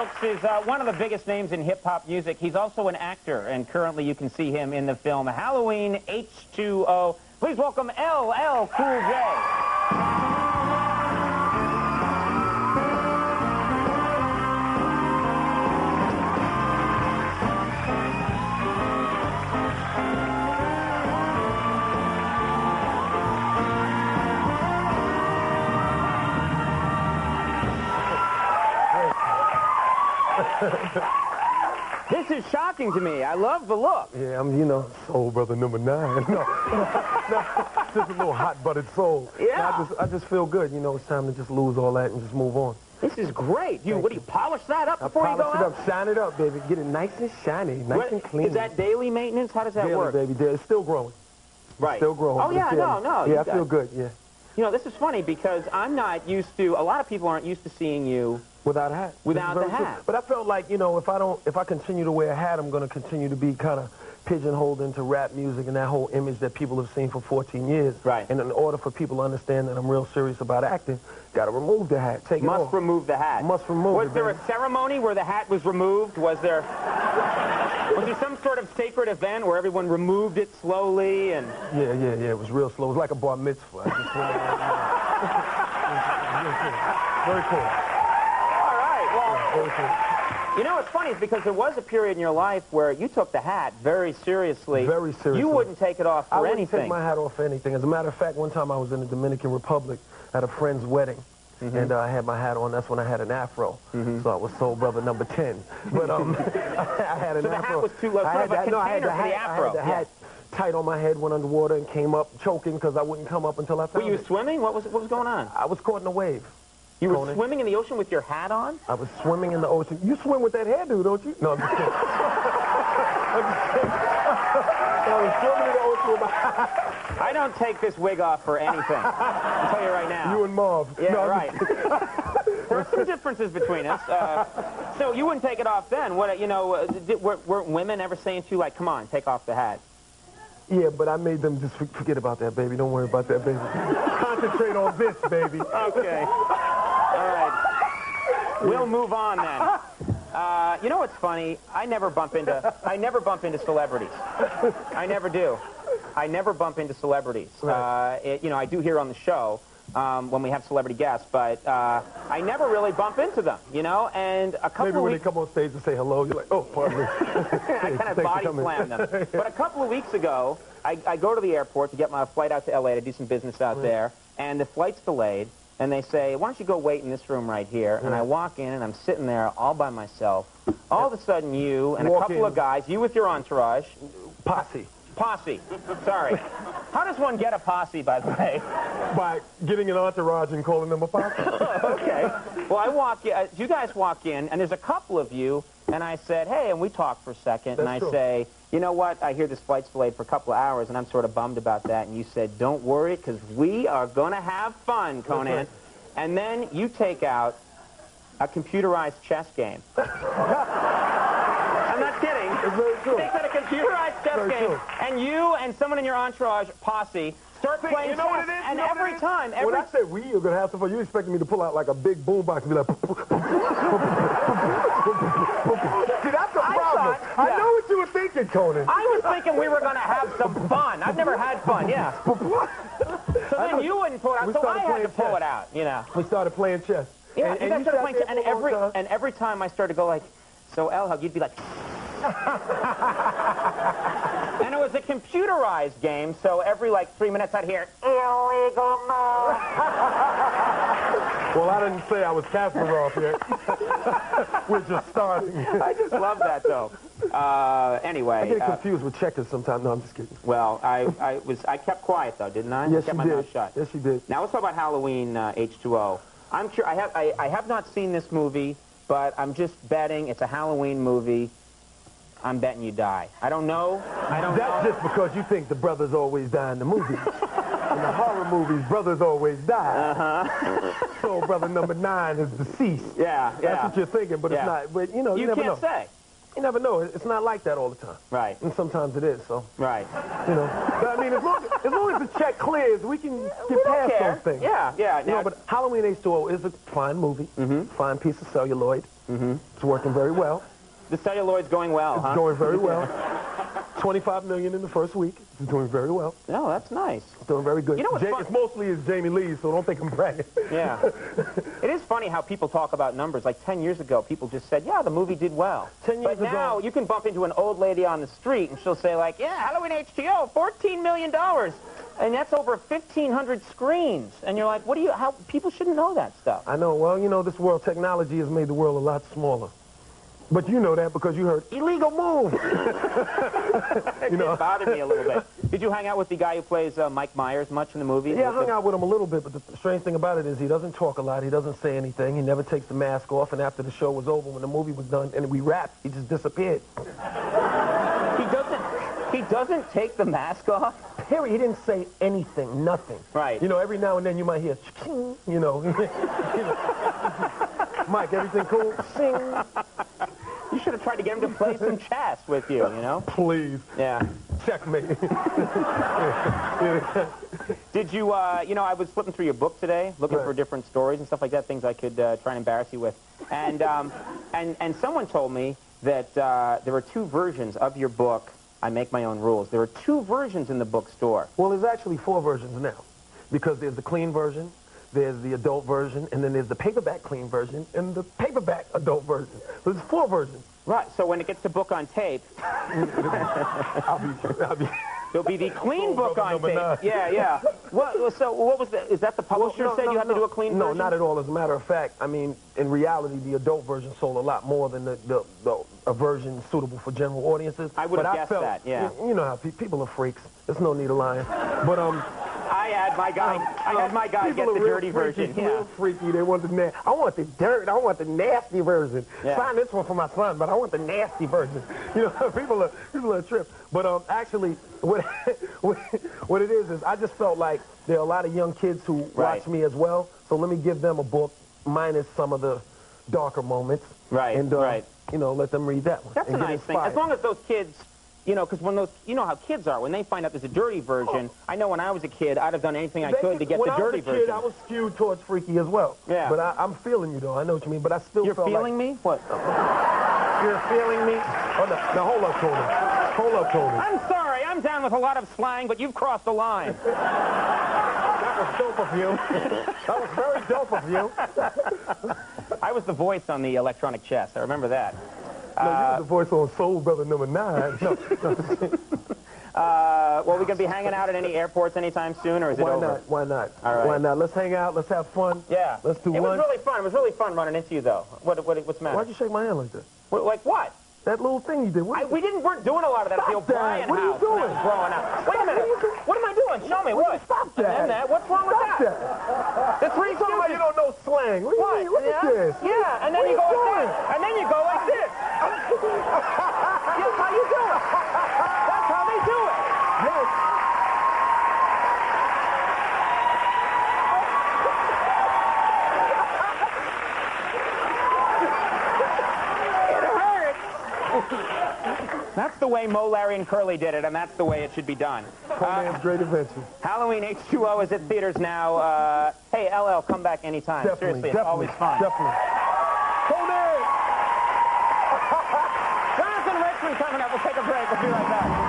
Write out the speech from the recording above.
folks, is one of the biggest names in hip-hop music. He's also an actor, and currently you can see him in the film Halloween H2O. Please welcome LL Cool J. This is shocking to me. I love the look. Yeah, I'm, soul brother number 9. No, just a little hot-buttered soul. Yeah. I just feel good. It's time to just lose all that and just move on. This is great. What do you polish that up before you go out? Polish it up, shine it up, baby. Get it nice and shiny, nice and clean. Is that daily maintenance? How does that work? Daily, baby. It's still growing. Right. Still growing. Oh, yeah, no. Yeah, I feel good, yeah. This is funny because I'm not used to, a lot of people aren't used to seeing you without a hat. Without the hat. But I felt like, if I continue to wear a hat, I'm going to continue to be kind of pigeonholed into rap music and that whole image that people have seen for 14 years. Right. And in order for people to understand that I'm real serious about acting, got to remove the hat. Take it off. Must remove the hat. Must remove it. Was there a ceremony where the hat was removed? Was there some sort of sacred event where everyone removed it slowly and... Yeah. It was real slow. It was like a bar mitzvah. Very cool. All right, well... Very cool. It's funny because there was a period in your life where you took the hat very seriously. Very seriously. You wouldn't take it off for anything. I wouldn't take my hat off for anything. As a matter of fact, one time I was in the Dominican Republic at a friend's wedding, and I had my hat on. That's when I had an afro. So I was soul brother number 10. But I had an afro. So the hat was too low, sort of a container for the afro. I had the hat tight on my head, went underwater, and came up choking because I wouldn't come up until I found it. Were you swimming? What was going on? I was caught in a wave. You were swimming in the ocean with your hat on? I was swimming in the ocean. You swim with that hairdo, don't you? No, I'm just kidding. I was swimming in the ocean with my hat. I don't take this wig off for anything. I'll tell you right now. You and Marv. Yeah, no, right. There are some differences between us. So you wouldn't take it off then. Weren't women ever saying to you, like, come on, take off the hat? Yeah, but I made them just forget about that, baby. Don't worry about that, baby. Concentrate on this, baby. Okay. All right. We'll move on then. You know what's funny? I never bump into celebrities. I never do. I never bump into celebrities. Right. I do here on the show when we have celebrity guests, but I never really bump into them, and a couple Maybe when they come on stage and say hello, you're like, oh, pardon me. I kind of body slam them. But a couple of weeks ago, I go to the airport to get my flight out to L.A. to do some business out there, and the flight's delayed, and they say, why don't you go wait in this room right here? And I walk in, and I'm sitting there all by myself. All of a sudden, you and a couple of guys, you with your entourage. Posse. Sorry. How does one get a posse, by the way? By getting an entourage and calling them a posse. Okay. Well, you guys walk in, and there's a couple of you, and I said, hey, and we talk for a second, and I say, you know what, I hear this flight's delayed for a couple of hours, and I'm sort of bummed about that, and you said, don't worry, because we are going to have fun, Conan. Right. And then you take out a computerized chess game. I'm not kidding. It's very true. Takes out a computerized chess game, and you and someone in your entourage, posse, start playing chess. What it is? And every time... When I say we are going to have some fun, you expecting me to pull out like a big boombox and be like... See, that's the problem. I know what you were thinking, Conan. I was thinking we were going to have some fun. I've never had fun, yeah. So then you wouldn't pull it out, so I had to pull it out, We started playing chess. Yeah, and you started playing chess, and every time I started to go like, so L-Hug, you'd be like... And it was a computerized game, so every, 3 minutes I'd hear, illegal move. Well, I didn't say I was Kasparov yet. We're just starting. I just love that, though. Anyway. I get confused with checkers sometimes. No, I'm just kidding. Well, I kept quiet, though, didn't I? Yes, I kept you my did. mouth shut. Yes, you did. Now, let's talk about Halloween H2O. I'm sure I have not seen this movie, but I'm just betting it's a Halloween movie. I'm betting you die. I don't know. That's just because you think the brothers always die in the movies. In the horror movies, brothers always die. So brother number 9 is deceased. Yeah. That's what you're thinking, but it's not. But, you never know. You can't say. You never know. It's not like that all the time. Right. And sometimes it is, so. Right. But I mean, as long as the check clears, we can get past those things. Yeah. But Halloween H2O is a fine movie, fine piece of celluloid. It's working very well. The celluloid's going well, It's going very well. 25 million in the first week. It's doing very well. No, that's nice. It's doing very good. You know what's fun? It's mostly Jamie Lee, so don't think I'm bragging. Yeah. It is funny how people talk about numbers. Like 10 years ago, people just said, yeah, the movie did well. 10 years but now, you can bump into an old lady on the street, and she'll say, like, yeah, Halloween H2O, $14 million. And that's over 1,500 screens. And you're like, how, people shouldn't know that stuff. I know. Well, you know, this world, technology has made the world a lot smaller. But you know that because you heard, illegal move. It did bother me a little bit. Did you hang out with the guy who plays Mike Myers much in the movie? Yeah, I hung out with him a little bit, but the strange thing about it is he doesn't talk a lot. He doesn't say anything. He never takes the mask off, and after the show was over, when the movie was done, and we wrapped, he just disappeared. He doesn't take the mask off? Period. He didn't say anything, nothing. Right. You know, every now and then you might hear, you know. Mike, everything cool? Sing. You should have tried to get him to play some chess with you, you know? Please. Yeah. Checkmate. Did you, you know, I was flipping through your book today, looking for different stories and stuff like that, things I could try and embarrass you with. And, and someone told me that there were two versions of your book, I Make My Own Rules. There are two versions in the bookstore. Well, there's actually 4 versions now, because there's the clean version, there's the adult version, and then there's the paperback clean version and the paperback adult version. So there's 4 versions. Right, so when it gets to book on tape, I'll be there'll be the clean book on tape. 9. Yeah, yeah. So what was is that the publisher said you had to do a clean version? No, not at all. As a matter of fact, I mean, in reality, the adult version sold a lot more than a version suitable for general audiences. I would have guessed that, yeah. You know how people are freaks. There's no need of lying. But, I had my guy get the dirty freaky, version. Yeah. Real freaky. They want the I want the dirt. I want the nasty version. Yeah. Sign this one for my son, but I want the nasty version. You know, people are tripped. But actually, what it is I just felt like there are a lot of young kids who watch me as well. So let me give them a book minus some of the darker moments. Right. And you know, let them read that one. That's a nice thing. As long as those kids. You know, because when those, you know how kids are. When they find out there's a dirty version, I know when I was a kid, I'd have done anything I could to get the dirty version. When I was a kid, I was skewed towards freaky as well. Yeah. But I'm feeling you, though. I know what you mean. But I still felt like... You're feeling me? What? You're feeling me? Oh, no. Now, hold up, Conan. Hold up, Conan. I'm sorry. I'm down with a lot of slang, but you've crossed the line. That was dope of you. That was very dope of you. I was the voice on the electronic chess. I remember that. No, you were the voice on Soul Brother number 9. No. Well, we going to be hanging out at any airports anytime soon, or is it over? Why not? All right. Why not? Let's hang out. Let's have fun. Yeah. Let's do It lunch. was really fun. It was really fun running into you, though. What's the matter? Why'd you shake my hand like that? Like what? That little thing you did. We weren't doing a lot of that at the O'Brien house. What are you doing? When I was growing up. Wait a minute. What am I doing? Show me. What? Stop that. And that. What's wrong with that? The Three Somebody Stooges. you don't know slang. What do you mean? Look at this. Yeah, and then you go like this. And then you go like this. That's how you do it. That's how they do it. Yes. That's the way Mo, Larry, and Curly did it, and that's the way it should be done. Conan's Great Adventure. Halloween H2O is at theaters now. Hey, LL, come back anytime. Definitely, Seriously, it's always fun. Definitely. Jonathan Richmond coming up. We'll take a break. We'll be right back.